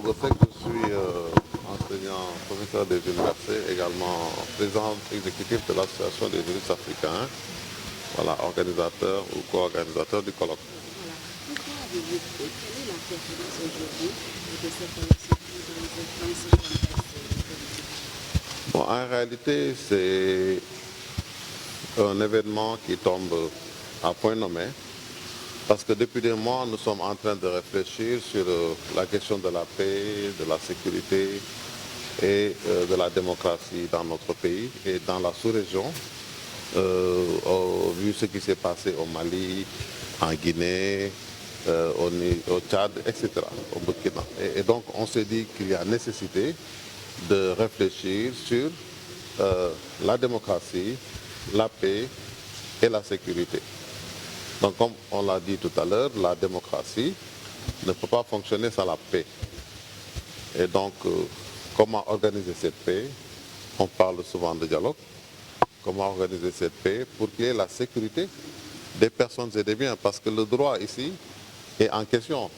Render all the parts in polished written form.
Bogosek, je suis enseignant, professeur des universités, également président exécutif de l'Association des juristes africains, voilà, organisateur ou co-organisateur du colloque. Voilà. Pourquoi avez-vous fait? Quelle est la pertinence aujourd'hui de cette élection dans ce contexte politique? Bon, en réalité, c'est un événement qui tombe à point nommé, parce que depuis des mois, nous sommes en train de réfléchir sur la question de la paix, de la sécurité et de la démocratie dans notre pays et dans la sous-région, vu ce qui s'est passé au Mali, en Guinée, au Tchad, etc., au Burkina. Et donc, on s'est dit qu'il y a nécessité de réfléchir sur la démocratie, la paix et la sécurité. Donc, comme on l'a dit tout à l'heure, la démocratie ne peut pas fonctionner sans la paix. Et donc, comment organiser cette paix? On parle souvent de dialogue. Comment organiser cette paix pour qu'il y ait la sécurité des personnes et des biens? Parce que le droit ici est en question.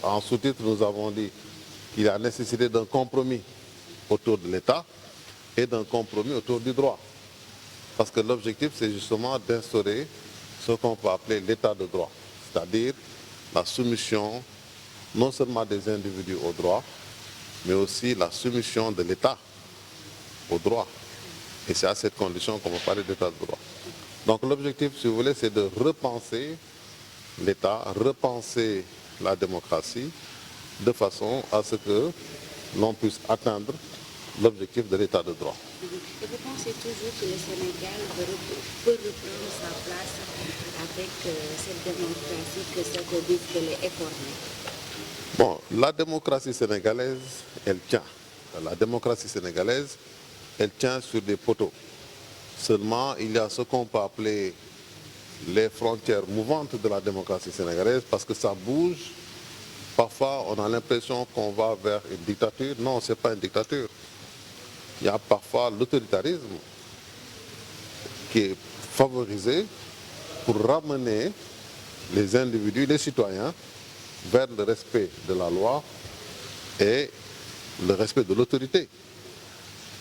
En sous-titre, nous avons dit qu'il y a nécessité d'un compromis autour de l'État et d'un compromis autour du droit. Parce que l'objectif, c'est justement d'instaurer ce qu'on peut appeler l'état de droit, c'est-à-dire la soumission non seulement des individus au droit, mais aussi la soumission de l'État au droit. Et c'est à cette condition qu'on peut parler d'état de droit. Donc l'objectif, si vous voulez, c'est de repenser l'État, repenser la démocratie, de façon à ce que l'on puisse atteindre l'objectif de l'état de droit. Et vous pensez toujours que le Sénégal peut reprendre sa place avec cette démocratie que certains disent qu'elle est écornée? Bon, la démocratie sénégalaise, elle tient. La démocratie sénégalaise, elle tient sur des poteaux. Seulement, il y a ce qu'on peut appeler les frontières mouvantes de la démocratie sénégalaise parce que ça bouge. Parfois, on a l'impression qu'on va vers une dictature. Non, ce n'est pas une dictature. Il y a parfois l'autoritarisme qui est favorisé pour ramener les individus, les citoyens, vers le respect de la loi et le respect de l'autorité,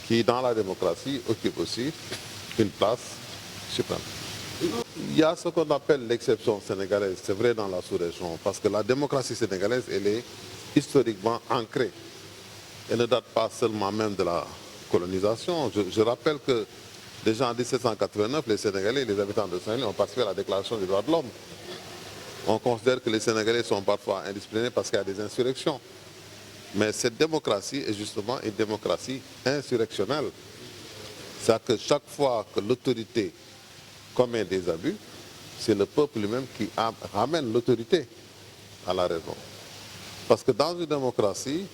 qui dans la démocratie occupe aussi une place suprême. Il y a ce qu'on appelle l'exception sénégalaise, c'est vrai dans la sous-région, parce que la démocratie sénégalaise, elle est historiquement ancrée. Elle ne date pas seulement même de la colonisation. Je rappelle que déjà en 1789, les Sénégalais et les habitants de Saint-Louis ont participé à la déclaration des droits de l'homme. On considère que les Sénégalais sont parfois indisciplinés parce qu'il y a des insurrections. Mais cette démocratie est justement une démocratie insurrectionnelle. C'est-à-dire que chaque fois que l'autorité commet des abus, c'est le peuple lui-même qui ramène l'autorité à la raison. Parce que dans une démocratie,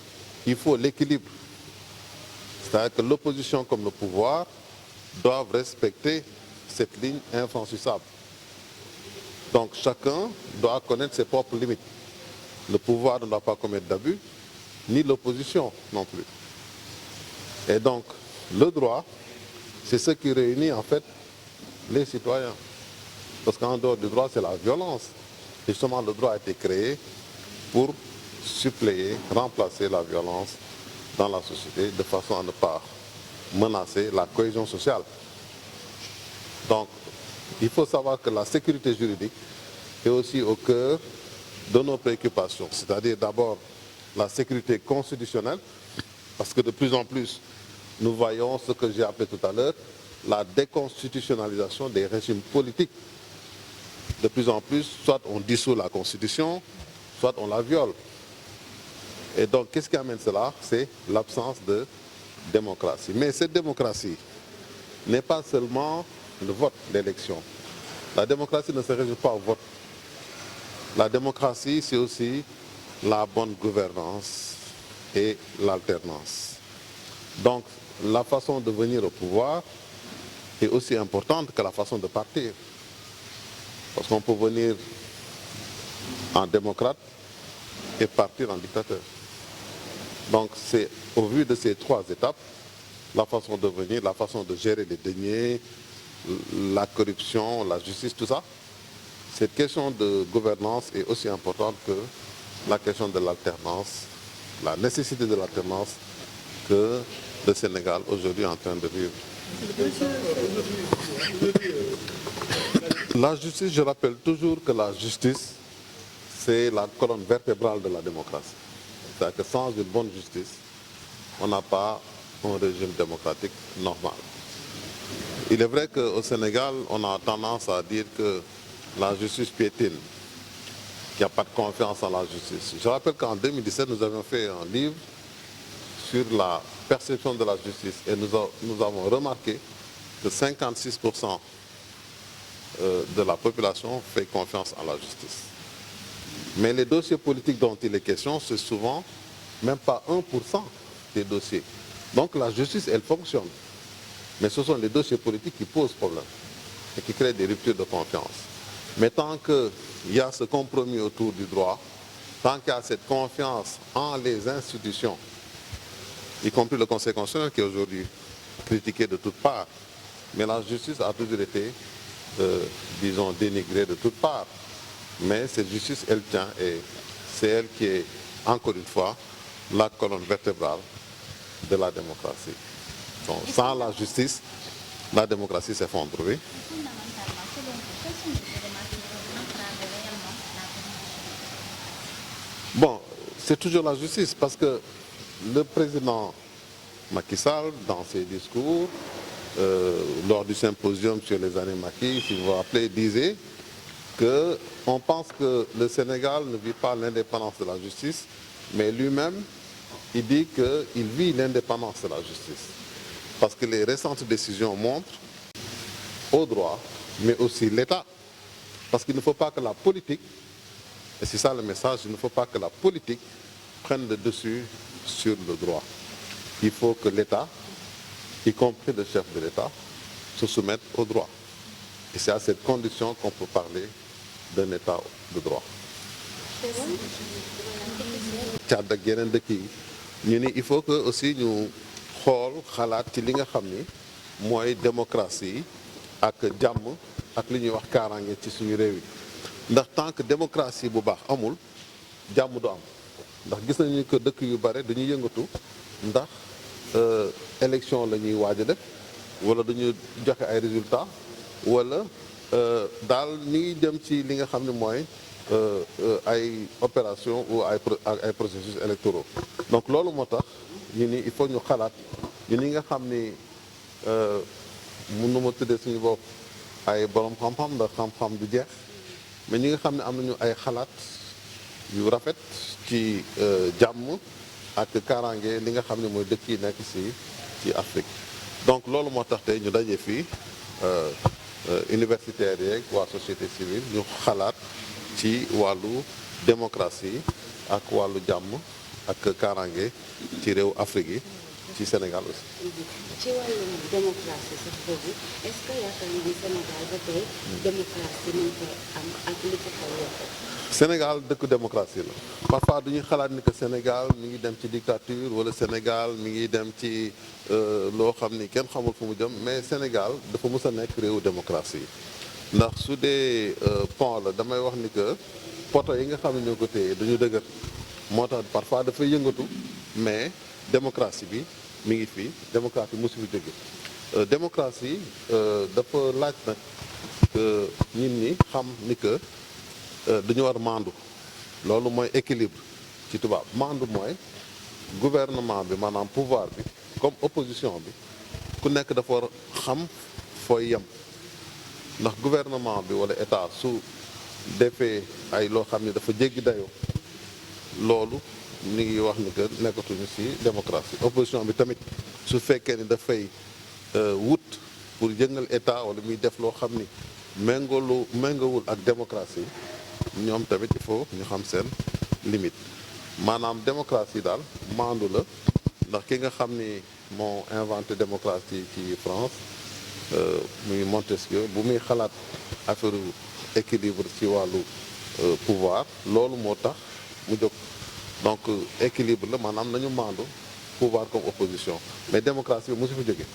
il faut l'équilibre. C'est-à-dire que l'opposition comme le pouvoir doivent respecter cette ligne infranchissable. Donc chacun doit connaître ses propres limites. Le pouvoir ne doit pas commettre d'abus, ni l'opposition non plus. Et donc le droit, c'est ce qui réunit en fait les citoyens. Parce qu'en dehors du droit, c'est la violence. Et justement, le droit a été créé pour suppléer, remplacer la violence dans la société de façon à ne pas menacer la cohésion sociale. Donc, il faut savoir que la sécurité juridique est aussi au cœur de nos préoccupations. C'est-à-dire d'abord la sécurité constitutionnelle, parce que de plus en plus, nous voyons ce que j'ai appelé tout à l'heure, la déconstitutionnalisation des régimes politiques. De plus en plus, soit on dissout la Constitution, soit on la viole. Et donc, qu'est-ce qui amène cela? C'est l'absence de démocratie. Mais cette démocratie n'est pas seulement le vote, l'élection. La démocratie ne se résume pas au vote. La démocratie, c'est aussi la bonne gouvernance et l'alternance. Donc, la façon de venir au pouvoir est aussi importante que la façon de partir. Parce qu'on peut venir en démocrate et partir en dictateur. Donc c'est au vu de ces trois étapes, la façon de venir, la façon de gérer les deniers, la corruption, la justice, tout ça, cette question de gouvernance est aussi importante que la question de l'alternance la nécessité de l'alternance que le Sénégal aujourd'hui est en train de vivre. La justice, je rappelle toujours que la justice, c'est la colonne vertébrale de la démocratie. C'est-à-dire que sans une bonne justice, on n'a pas un régime démocratique normal. Il est vrai qu'au Sénégal, on a tendance à dire que la justice piétine, qu'il n'y a pas de confiance en la justice. Je rappelle qu'en 2017, nous avions fait un livre sur la perception de la justice et nous avons remarqué que 56% de la population fait confiance à la justice. Mais les dossiers politiques dont il est question, c'est souvent même pas 1% des dossiers. Donc la justice, elle fonctionne. Mais ce sont les dossiers politiques qui posent problème et qui créent des ruptures de confiance. Mais tant qu'il y a ce compromis autour du droit, tant qu'il y a cette confiance en les institutions, y compris le Conseil constitutionnel qui est aujourd'hui critiqué de toutes parts, mais la justice a toujours été, disons, dénigrée de toutes parts. Mais cette justice, elle tient et c'est elle qui est, encore une fois, la colonne vertébrale de la démocratie. Donc, sans la justice, la démocratie s'effondre. Oui. Fondamentalement, selon vous, quels sont les éléments qui peuvent entraver réellement la constitution? Bon, c'est toujours la justice parce que le président Macky Sall, dans ses discours, lors du symposium sur les années Macky, si vous vous rappelez, disait qu'on pense que le Sénégal ne vit pas l'indépendance de la justice, mais lui-même, il dit qu'il vit l'indépendance de la justice. Parce que les récentes décisions montrent au droit, mais aussi l'État. Parce qu'il ne faut pas que la politique, et c'est ça le message, il ne faut pas que la politique prenne le dessus sur le droit. Il faut que l'État, y compris le chef de l'État, se soumette au droit. Et c'est à cette condition qu'on peut parler d'un État de droit. Tchad ak yeneen dëkk yi ñu ni il faut que aussi ñu xool xalaat ci li nga xam ni mooy démocratie ak jàmm ak li ñuy wax kaaraange ci suñu réew yi ndax tant que démocratie bu baax amul jàmm du am ndax gis nañu que dëkk yu bare dañuy yëngatu ndax élection la ñuy waaj a def wala dañuy joxe ay résultats wala daal ñu ngi jëm ci li nga xam ne mooy ay opération ou ay processus électoraux donc loolu moo tax ñu ni il faut ñu xalaat ñu ni nga xam ni mënu ma tuddee suñu bopp ay borom xam-xam ndax xam-xam du jeex mais ñi nga xam ne am nañu ay xalaat yu rafet ci jàmm ak kaaraange li nga xam ne mooy dëkk yi nekk ci Afrique donc loolu moo tax tey ñu daje fii universitaires yeeg waa société civile ñu xalaat ci wàllu démocratie ak wàllu jàmm ak kaaraange ci réew Afrique yi ci Sénégal aussi. ci wàllum démocratie sax boobu est-ce que yaakaar nga ni Sénégal ba tey démocratie nañ ko am ak li ko xaw a Sénégal dëkk démocratie la parfois duñuy xalaat ni que Sénégal mi ngi dem ci dictature wala Sénégal mi ngi dem ci loo xam ni kenn xamul fu mu jëm mais Sénégal dafa mës a nekk réewu démocratie ndax su dee pont la damay wax ni que poto yi nga xam ne ñoo ko téye dañu dëgër moo tax parfois dafay yëngatu mais démocratie bi mi ngi fii démocratie mosu fi jóge démocratie dafa laaj nag nit ñi xam ni que dañu war maandu loolu mooy équilibre ci tubaab maandu mooy gouvernement bi maanaam pouvoir bi comme opposition bi ku nekk dafa war xam fooy yem ndax gouvernement bi wala état su defee ay loo xam ne dafa jéggi dayoo loolu ni ngi wax ni que nekkatuñu ci démocratie opposition bi tamit su fekkee ni dafay wut pour jëngal état wala muy def loo xam ni méngawul ak démocratie ñoom tamit il faut ñu xam seen limite maanaam démocratie daal maandu la ndax ki nga xam ni moo inventé démocratie ci France muy Montesquieu bu muy xalaat affaire équilibre ci wàllu pouvoir loolu moo tax mu jóg donc équilibre la maanaam nañu maandu pouvoir comme opposition mais démocratie bi mosu fi jóge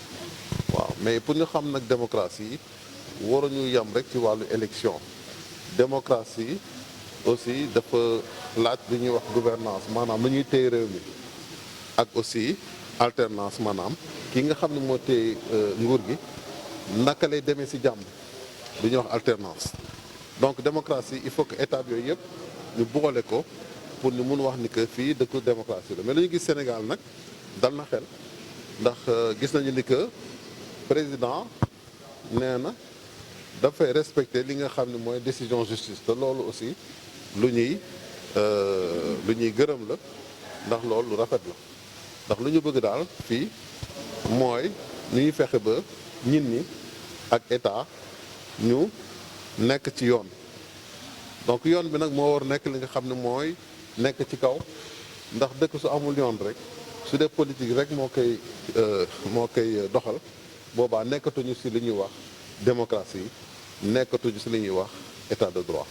waaw mais pour ñu xam nag démocratie waruñu yem rek ci wàllu élection démocratie aussi dafa laaj li ñuy wax gouvernance maanaam lu ñuy téye réew mi ak aussi alternance maanaam ki nga xam ne moo téye nguur gi naka lay demee ci jàmm lu ñuy wax alternance. donc démocratie il faut que étape yooyu yëpp ñu boole ko pour ñu mun wax ni que fii dëkku démocratie la mais lu ñu gis Sénégal nag dal na xel ndax gis nañu ni que président nee na dafay respecter li nga xam ne mooy décision justice te loolu aussi lu ñuy gërëm la ndax loolu lu rafet la ndax lu ñu bëgg daal fii mooy nu ñuy fexe ba nit ñi ak état ñu nekk ci yoon donc yoon bi nag moo war nekk li nga xam ne mooy nekk ci kaw ndax dëkk su amul yoon rek su dee politique rek moo koy doxal boobaa nekkatuñu ci li ñuy wax démocratie nekkatuñu ci li ñuy wax état de droit.